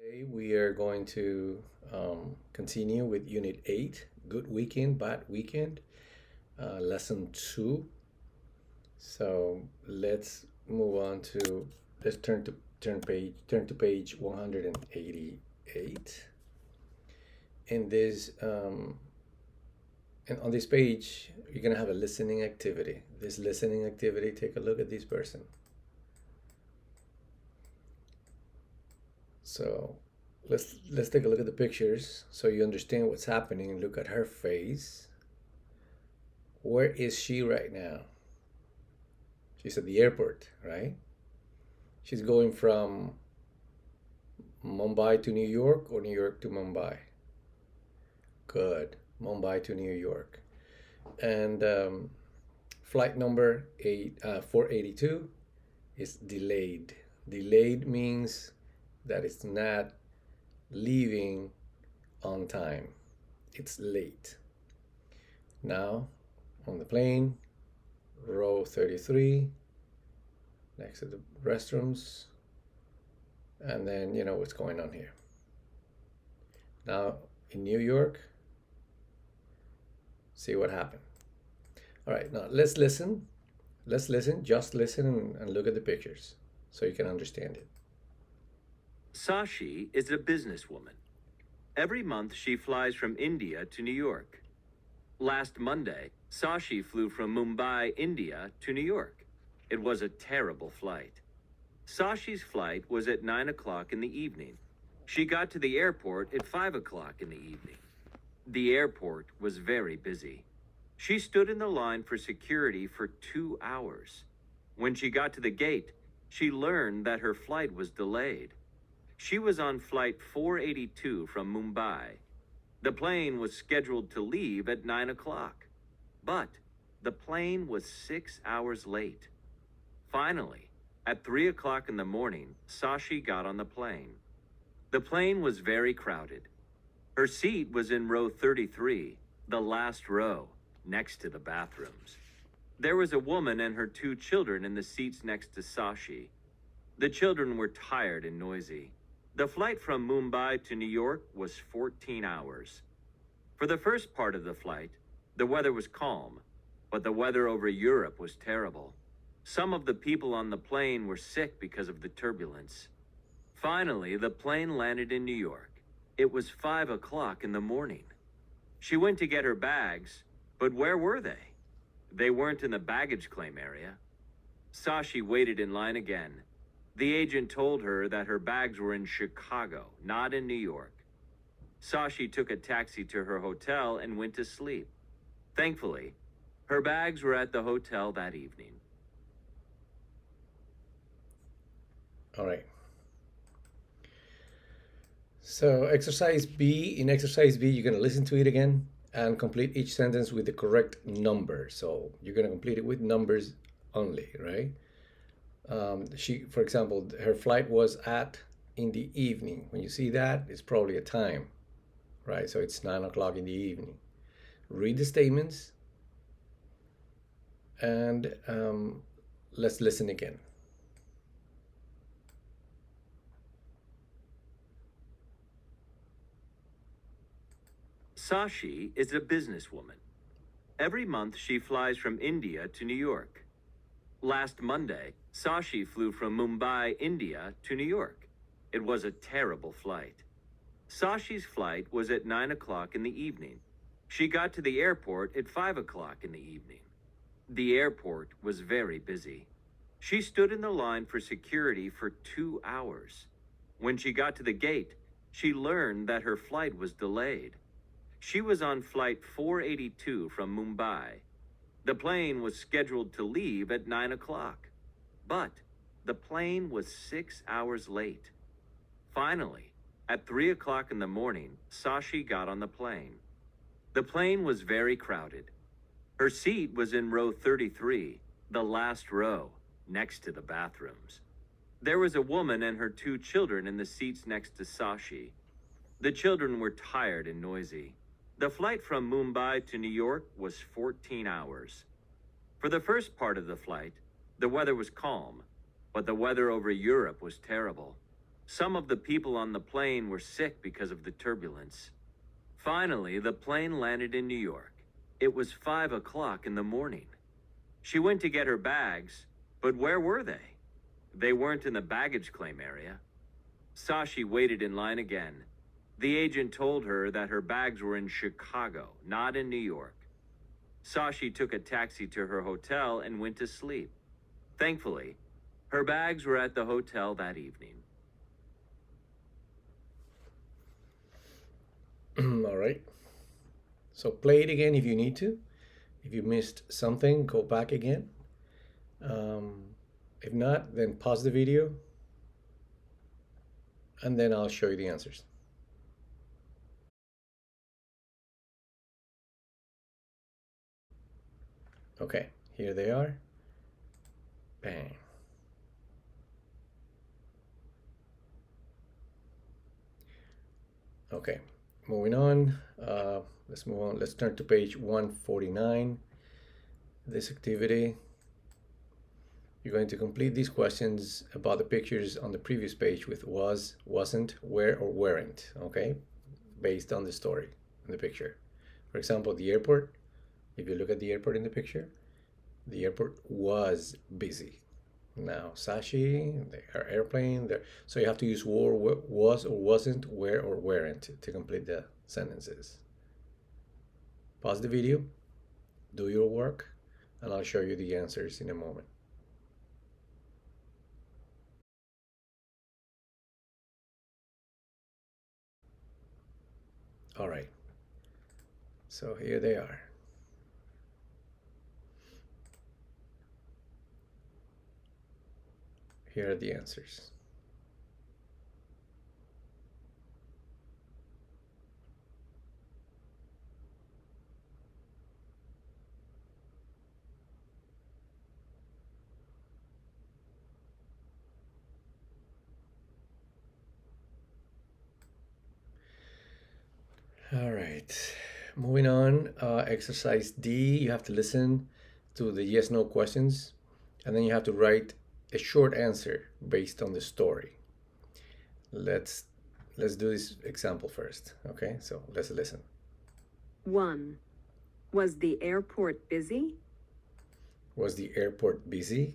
Today we are going to continue with Unit 8, Good Weekend, Bad Weekend, Lesson 2. So let's turn to page 188. In this and on this page, you're gonna have a listening activity. This listening activity, take a look at this person. So let's take a look at the pictures so you understand what's happening. Look at her face. Where is she right now? She's at the airport, right? She's going from Mumbai to New York or New York to Mumbai. Good. Mumbai to New York. And flight number 482 is delayed. Delayed means that it's not leaving on time. It's late. Now, on the plane, row 33, next to the restrooms, and then you know what's going on here. Now, in New York, see what happened. All right, now let's listen. Just listen and look at the pictures so you can understand it. Sashi is a businesswoman. Every month she flies from India to New York. Last Monday, Sashi flew from Mumbai, India to New York. It was a terrible flight. Sashi's flight was at 9 o'clock in the evening. She got to the airport at 5 o'clock in the evening. The airport was very busy. She stood in the line for security for 2 hours. When she got to the gate, she learned that her flight was delayed. She was on flight 482 from Mumbai. The plane was scheduled to leave at 9 o'clock, but the plane was 6 hours late. Finally, at 3 o'clock in the morning, Sashi got on the plane. The plane was very crowded. Her seat was in row 33, the last row, next to the bathrooms. There was a woman and her 2 children in the seats next to Sashi. The children were tired and noisy. The flight from Mumbai to New York was 14 hours. For the first part of the flight, the weather was calm, but the weather over Europe was terrible. Some of the people on the plane were sick because of the turbulence. Finally, the plane landed in New York. It was 5 o'clock in the morning. She went to get her bags, but where were they? They weren't in the baggage claim area. Sashi waited in line again. The agent told her that her bags were in Chicago, not in New York. Sashi took a taxi to her hotel and went to sleep. Thankfully, her bags were at the hotel that evening. All right. So in exercise B, you're going to listen to it again and complete each sentence with the correct number. So you're going to complete it with numbers only, right? For example, her flight was in the evening. When you see that, it's probably a time, right? So it's 9 o'clock in the evening. Read the statements and let's listen again. Sashi is a businesswoman. Every month she flies from India to New York. Last Monday, Sashi flew from Mumbai, India to New York. It was a terrible flight. Sashi's flight was at 9 o'clock in the evening. She got to the airport at 5 o'clock in the evening. The airport was very busy. She stood in the line for security for 2 hours. When she got to the gate, she learned that her flight was delayed. She was on flight 482 from Mumbai. The plane was scheduled to leave at 9 o'clock, but the plane was 6 hours late. Finally, at 3 o'clock in the morning, Sashi got on the plane. The plane was very crowded. Her seat was in row 33, the last row, next to the bathrooms. There was a woman and her 2 children in the seats next to Sashi. The children were tired and noisy. The flight from Mumbai to New York was 14 hours. For the first part of the flight, the weather was calm, but the weather over Europe was terrible. Some of the people on the plane were sick because of the turbulence. Finally, the plane landed in New York. It was 5 o'clock in the morning. She went to get her bags, but where were they? They weren't in the baggage claim area. Sashi waited in line again. The agent told her that her bags were in Chicago, not in New York. Sashi took a taxi to her hotel and went to sleep. Thankfully, her bags were at the hotel that evening. All right. So play it again if you need to. If you missed something, go back again. If not, then pause the video and then I'll show you the answers. Okay, here they are. Bang. Okay, moving on. Let's move on. Let's turn to page 149. This activity, you're going to complete these questions about the pictures on the previous page with was, wasn't, were, or weren't, okay? Based on the story in the picture. For example, the airport. If you look at the airport in the picture, the airport was busy. Now, Sashi, her airplane, there. So you have to use was or wasn't, were or weren't to complete the sentences. Pause the video, do your work, and I'll show you the answers in a moment. All right, so here they are. Here are the answers. All right, moving on. Exercise D, you have to listen to the yes/no questions, and then you have to write a short answer based on the story. Let's do this example first, okay? So let's listen. 1. Was the airport busy? Was the airport busy?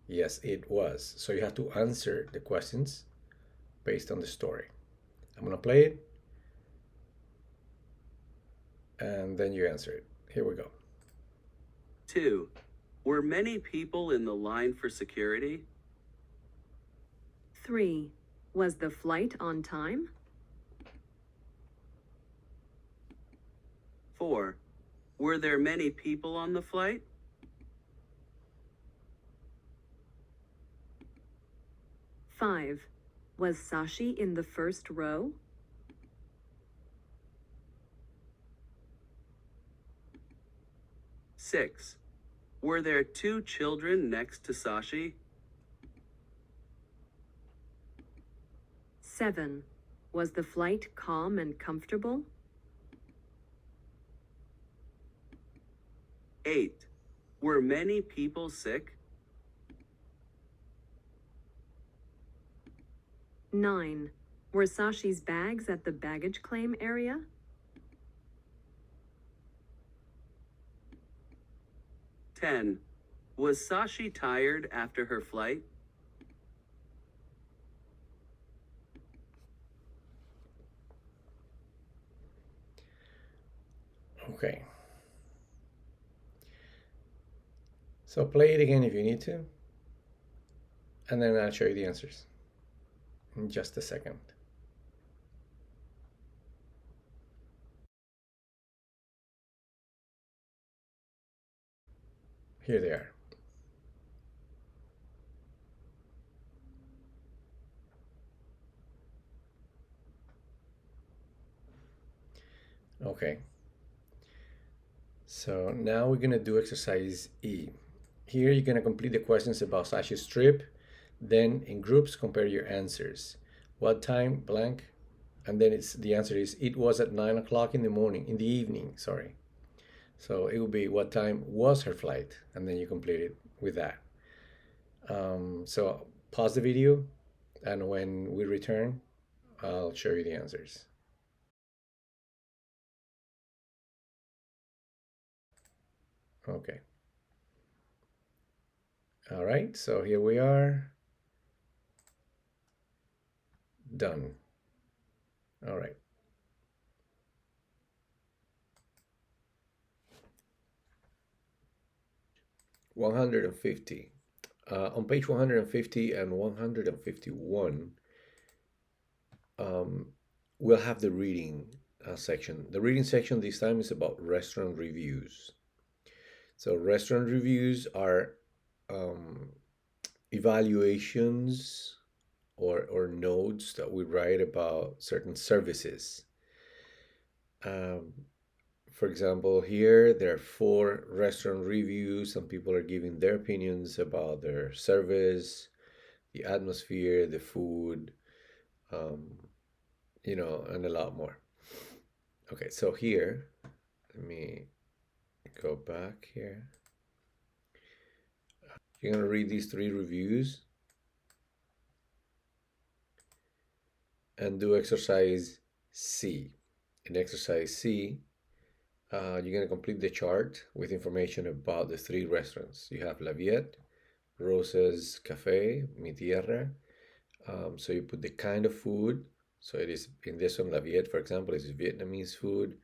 Yes, it was. So you have to answer the questions based on the story. I'm gonna play it, and then you answer it. Here we go. 2. Were many people in the line for security? 3. Was the flight on time? 4. Were there many people on the flight? 5. Was Sashi in the first row? 6. Were there 2 children next to Sashi? 7. Was the flight calm and comfortable? 8. Were many people sick? 9. Were Sashi's bags at the baggage claim area? 10. Was Sashi tired after her flight? Okay. So play it again if you need to, and then I'll show you the answers in just a second. Here they are. Okay. So now we're gonna do exercise E. Here you're gonna complete the questions about Sashi's trip, then in groups compare your answers. What time, blank, and then the answer is it was at 9 o'clock in the morning, in the evening, sorry. So it would be what time was her flight, and then you complete it with that. So pause the video, And when we return, I'll show you the answers. Okay. All right, so here we are. Done. All right. One hundred and 150. On page 150 and 151, we'll have the reading section. The reading section this time is about restaurant reviews. So restaurant reviews are evaluations or notes that we write about certain services. For example, here there are 4 restaurant reviews. Some people are giving their opinions about their service, the atmosphere, the food, and a lot more. Okay, so here, let me go back here. You're going to read these 3 reviews and do exercise C. In exercise C, you're going to complete the chart with information about the 3 restaurants. You have La Viette, Rosa's Cafe, Mi Tierra. So you put the kind of food. So it is, in this one, La Viette, for example, is Vietnamese food.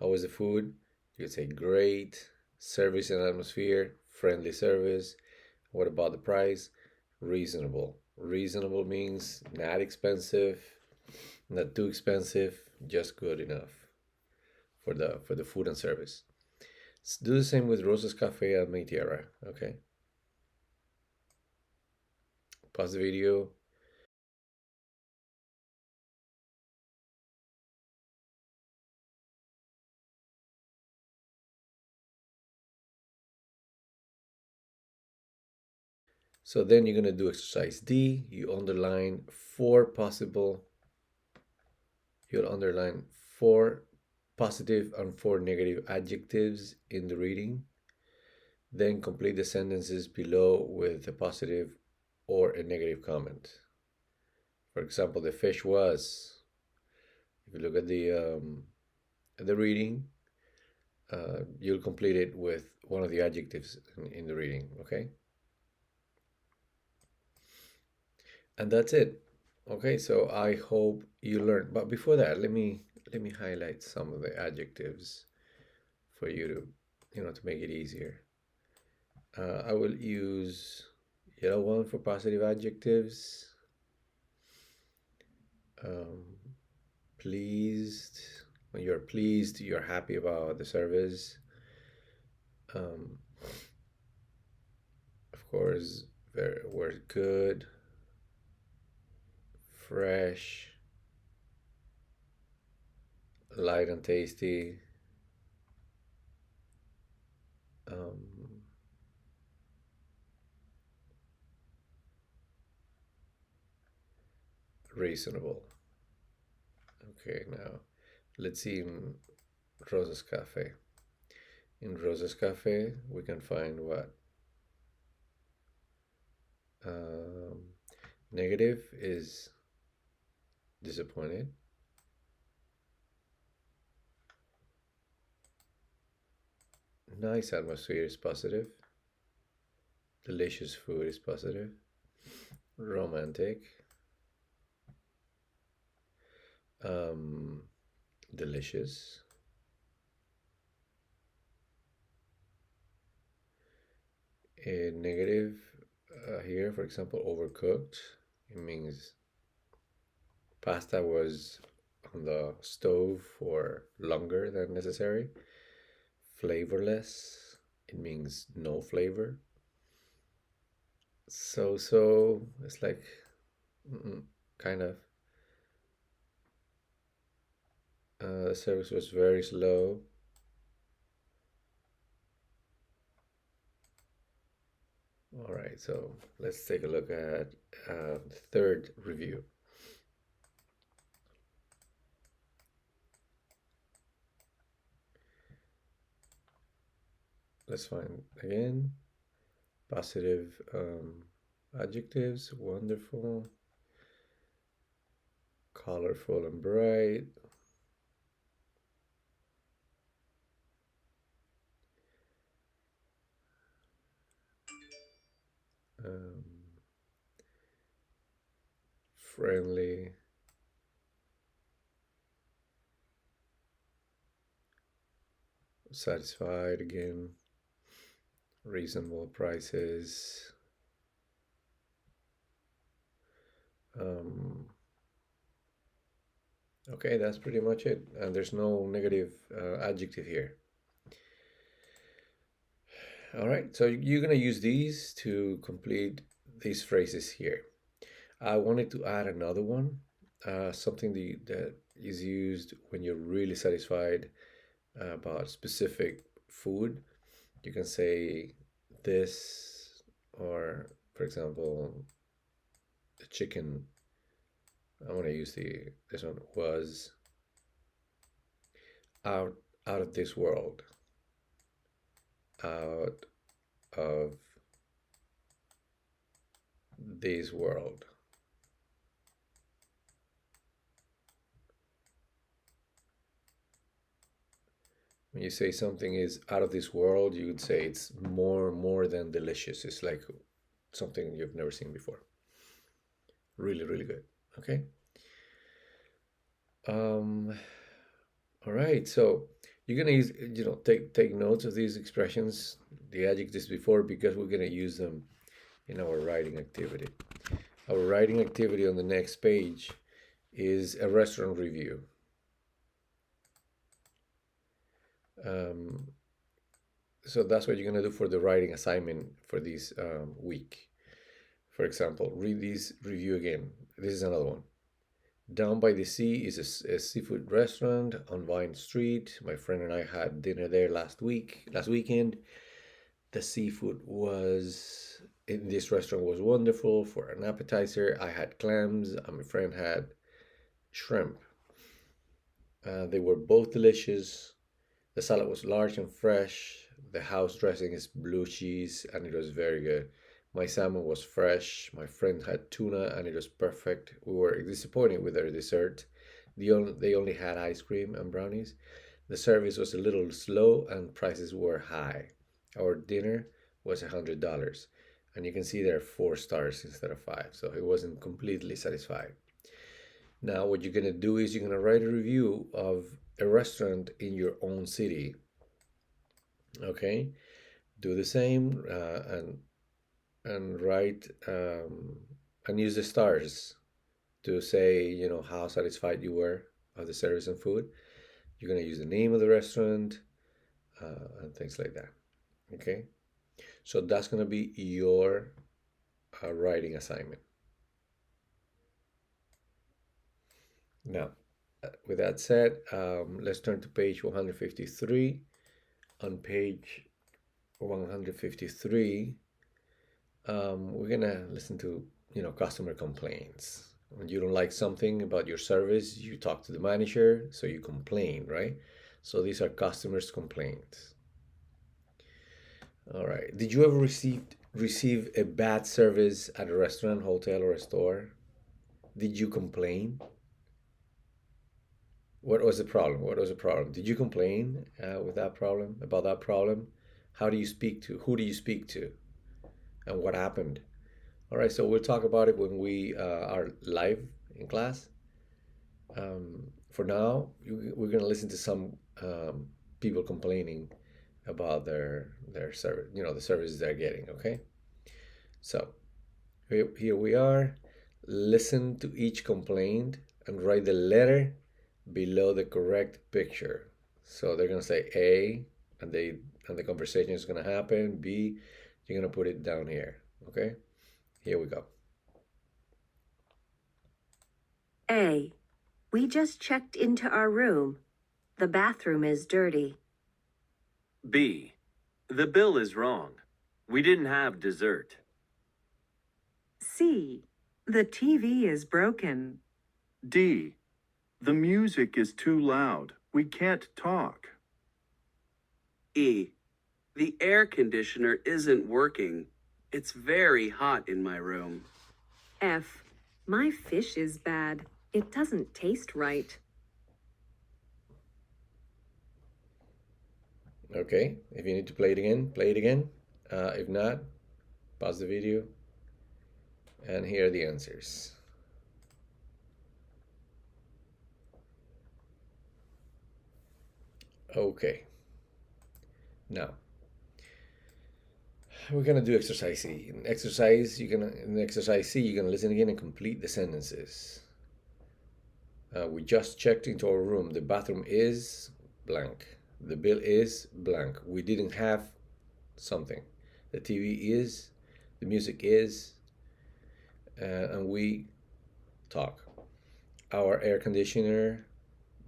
How was the food? You could say great, service and atmosphere, friendly service. What about the price? Reasonable. Reasonable means not expensive, not too expensive, just good enough for the food and service. Let's do the same with Rosa's Cafe at Mi Tierra. Okay. Pause the video. So then you're going to do exercise D. You'll underline 4 positive and 4 negative adjectives in the reading. Then complete the sentences below with a positive or a negative comment. For example, the fish was. If you look at the reading, you'll complete it with one of the adjectives in the reading. Okay. And that's it. Okay, so I hope you learned. But before that, let me highlight some of the adjectives for you to make it easier. I will use yellow one for positive adjectives. Pleased. When you're pleased, you're happy about the service. Of course, we're good. Fresh, light and tasty, reasonable. Okay, now let's see in Rosa's Cafe. In Rosa's Cafe, we can find what? Negative is disappointed. Nice atmosphere is positive. Delicious food is positive. Romantic. Delicious. A negative here, for example, overcooked. It means pasta was on the stove for longer than necessary. Flavorless, it means no flavor. So it's like kind of. The service was very slow. All right, so let's take a look at the third review. Let's find again positive adjectives. Wonderful. colorful and bright. Friendly. Satisfied again. Reasonable prices. Okay, that's pretty much it. And there's no negative adjective here. All right, so you're gonna use these to complete these phrases here. I wanted to add another one, something that is used when you're really satisfied about specific food. You can say this, or for example, the chicken. I want to use this one was out of this world. Out of this world. When you say something is out of this world, you would say it's more than delicious. It's like something you've never seen before. Really, really good. Okay. All right. So you're gonna use, take notes of these expressions, the adjectives before, because we're gonna use them in our writing activity. Our writing activity on the next page is a restaurant review. So that's what you're gonna do for the writing assignment for this week. For example, read this review again. This is another one. Down by the Sea is a seafood restaurant on Vine Street. My friend and I had dinner there last weekend. The seafood in this restaurant was wonderful. For an appetizer, I had clams and my friend had shrimp. They were both delicious. The salad was large and fresh. The house dressing is blue cheese and it was very good. My salmon was fresh. My friend had tuna and it was perfect. We were disappointed with their dessert. They only had ice cream and brownies. The service was a little slow and prices were high. Our dinner was $100. And you can see there are 4 stars instead of 5. So he wasn't completely satisfied. Now what you're going to do is you're going to write a review of a restaurant in your own city. Okay? Do the same and write and use the stars to say, how satisfied you were of the service and food. You're going to use the name of the restaurant and things like that. Okay, so that's going to be your writing assignment. Now, with that said, let's turn to page 153. On page 153, we're gonna listen to customer complaints. When you don't like something about your service, you talk to the manager, so you complain, right? So these are customers' complaints. All right. Did you ever receive a bad service at a restaurant, hotel, or a store? Did you complain? What was the problem? Did you complain about that problem? Who do you speak to? And what happened? All right, so we'll talk about it when we are live in class. For now, we're going to listen to some people complaining about their service, the services they're getting, okay? So here we are. Listen to each complaint and write the letter below the correct picture. So they're going to say A, and the conversation is going to happen. B, you're going to put it down here, okay? Here we go. A. We just checked into our room. The bathroom is dirty. B. The bill is wrong. We didn't have dessert. C. The TV is broken. D. The music is too loud. We can't talk. E. The air conditioner isn't working. It's very hot in my room. F. My fish is bad. It doesn't taste right. Okay, if you need to play it again, play it again. If not, pause the video. And here are the answers. Okay. Now, we're gonna do exercise C. In exercise C, you're gonna listen again and complete the sentences. We just checked into our room. The bathroom is blank. The bill is blank. We didn't have something. The TV is, the music is, and we talk. Our air conditioner,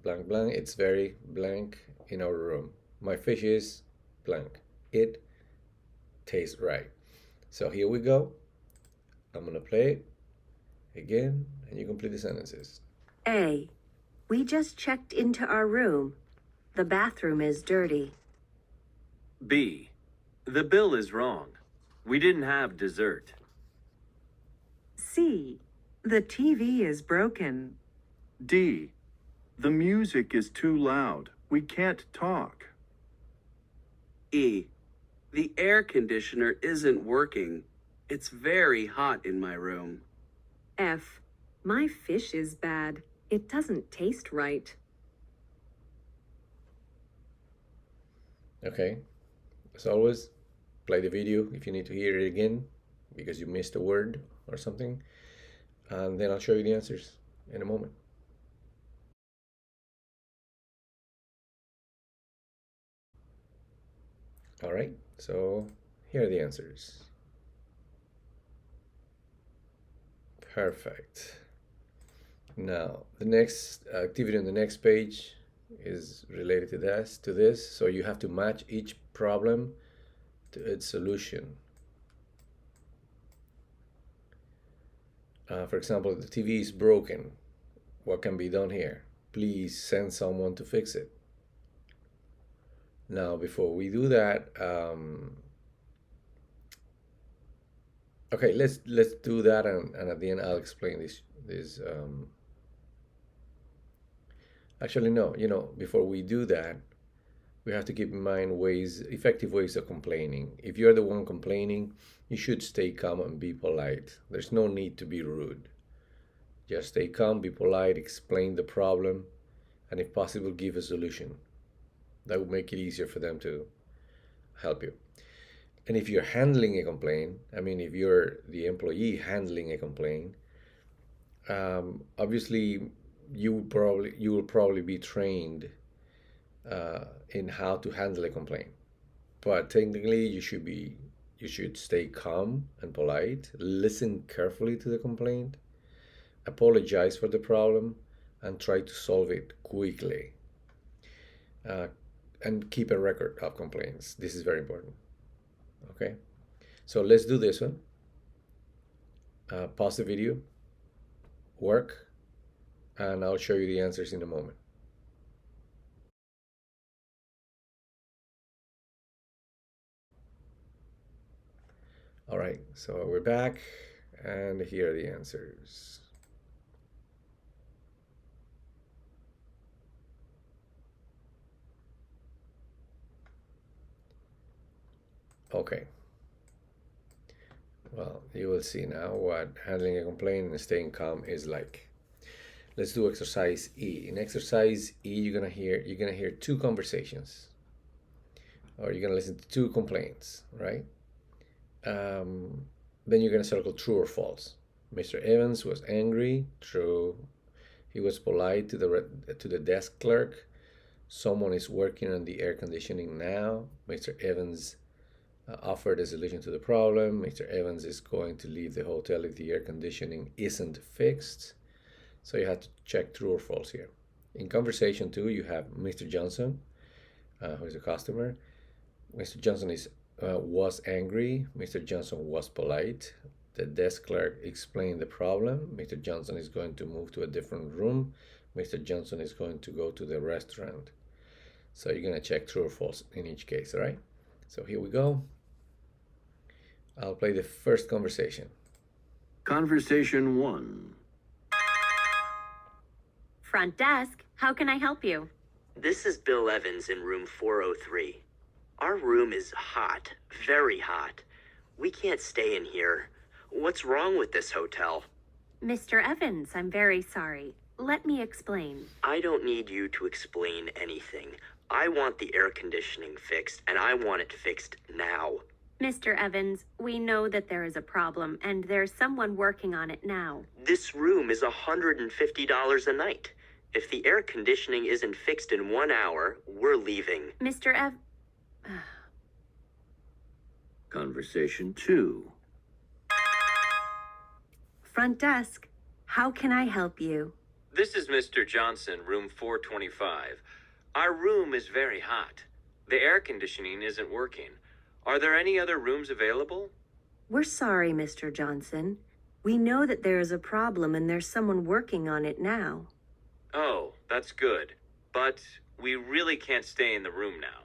blank, blank, it's very blank in our room. My fish is blank. It tastes right. So here we go. I'm gonna play it again, and you complete the sentences. A. We just checked into our room. The bathroom is dirty. B. The bill is wrong. We didn't have dessert. C. The TV is broken. D. The music is too loud. We can't talk. E. The air conditioner isn't working. It's very hot in my room. F. My fish is bad. It doesn't taste right. Okay, as always, play the video if you need to hear it again because you missed a word or something, and then I'll show you the answers in a moment. All right, so here are the answers. Perfect. Now, the next activity on the next page is related to this. So you have to match each problem to its solution. For example, the TV is broken. What can be done here? Please send someone to fix it. Now, before we do that, okay, let's do that, and at the end I'll explain this. Actually, no, before we do that, we have to keep in mind effective ways of complaining. If you're the one complaining, you should stay calm and be polite. There's no need to be rude. Just stay calm, be polite, explain the problem, and if possible, give a solution. That would make it easier for them to help you. And if you're handling a complaint, if you're the employee handling a complaint, obviously you will probably be trained in how to handle a complaint. But technically, you should stay calm and polite, listen carefully to the complaint, apologize for the problem, and try to solve it quickly. And keep a record of complaints. This is very important. Okay, so let's do this one. Pause the video, work, and I'll show you the answers in a moment. All right, so we're back, and here are the answers. Okay. Well, you will see now what handling a complaint and staying calm is like. Let's do exercise E. In exercise E, you're gonna hear two conversations, or you're gonna listen to two complaints, right? Then you're gonna circle true or false. Mr. Evans was angry. True. He was polite to the desk clerk. Someone is working on the air conditioning now. Mr. Evans offered a solution to the problem. Mr. Evans is going to leave the hotel if the air conditioning isn't fixed. So you have to check true or false here. In conversation 2, you have Mr. Johnson, who is a customer. Mr. Johnson was angry. Mr. Johnson was polite. The desk clerk explained the problem. Mr. Johnson is going to move to a different room. Mr. Johnson is going to go to the restaurant. So you're going to check true or false in each case, all right? So here we go. I'll play the first conversation. Conversation 1. Front desk, how can I help you? This is Bill Evans in room 403. Our room is hot, very hot. We can't stay in here. What's wrong with this hotel? Mr. Evans, I'm very sorry. Let me explain. I don't need you to explain anything. I want the air conditioning fixed, and I want it fixed now. Mr. Evans, we know that there is a problem, and there's someone working on it now. This room is $150 a night. If the air conditioning isn't fixed in 1 hour, we're leaving. Conversation 2. Front desk, how can I help you? This is Mr. Johnson, room 425. Our room is very hot. The air conditioning isn't working. Are there any other rooms available? We're sorry, Mr. Johnson. We know that there is a problem and there's someone working on it now. Oh, that's good. But we really can't stay in the room now.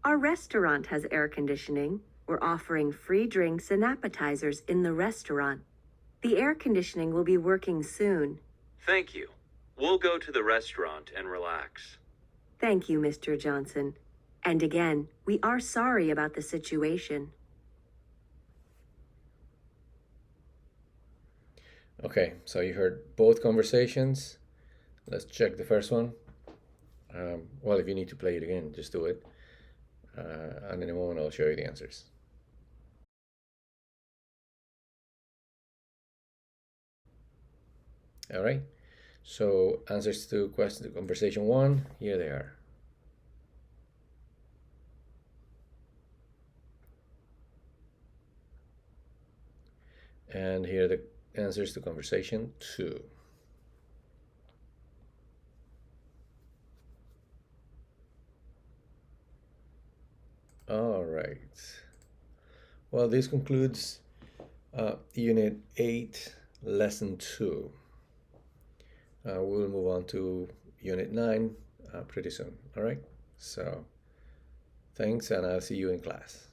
Our restaurant has air conditioning. We're offering free drinks and appetizers in the restaurant. The air conditioning will be working soon. Thank you. We'll go to the restaurant and relax. Thank you, Mr. Johnson. And again, we are sorry about the situation. Okay, so you heard both conversations. Let's check the first one. Well, if you need to play it again, just do it. And in a moment, I'll show you the answers. All right, so answers to conversation 1, here they are. And here are the answers to conversation 2. All right. Well, this concludes Unit 8, Lesson 2. We'll move on to Unit 9 pretty soon. All right. So thanks, and I'll see you in class.